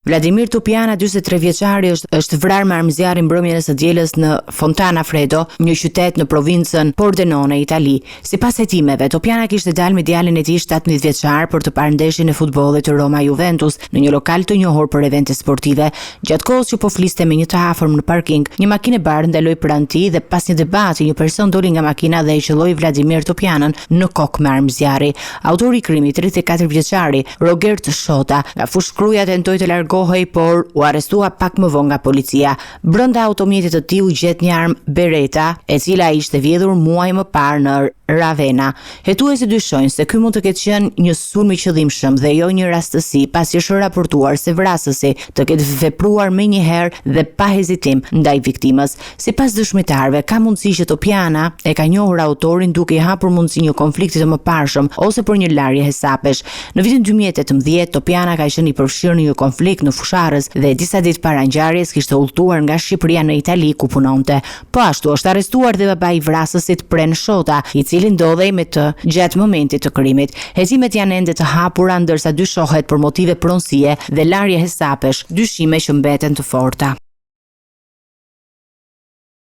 Vladimir Topiana, 43 vjeçari, është vrarë me armëzjarri mbrëmjen e së dielës në Fontanafreddo, një qytet në provincën Pordenone, Itali. Sipas hetimeve, Topiana kishte dalë me djalin e tij 17 vjeçar për të parë ndeshjen e futbollit të Roma Juventus në një lokal të njohur për evente sportive. Gjatë kohës që po fliste me një të afërm në parking, një makinë e bardhë ndaloi pranë tij dhe pas një debati, një person doli nga makina dhe e qelloi Vladimir Topianën në kokë me armëzjarri. Autori i krimit, 34 vjeçari, Robert Shota, nga fushkruja tentoi të largohej, por u arrestua pak më vonë nga policia. Brenda automjetit të tij u gjet një armë Beretta, e cila ishte vjedhur muaj më parë në Ravenna. Hetuesit dyshojnë se ky mund të ketë qenë një sulm i qëllimshëm dhe jo një rastësi, pasi është raportuar se vrasësi të ketë vepruar menjëherë dhe pa hezitim ndaj viktimës. Sipas dëshmitarëve, ka mundësi që Topiana e ka njohur autorin duke i hapur mundësi një konflikti të mëparshëm ose për një larje hesapesh. Në vitin 2018, Topiana ka qenë i përfshirë në një konflikt në Fusharës dhe disa ditë para ngjarjes kishte udhëtuar nga Shqipëria në Itali ku punonte. Po ashtu është arrestuar dhe babai i vrasësit Pren Shota, i cili ndodhej me të gjatë momentit të krimit. Hetimet janë ende të hapura ndërsa dyshohet për motive pronësie dhe larje hesapesh, dyshime që mbeten të forta.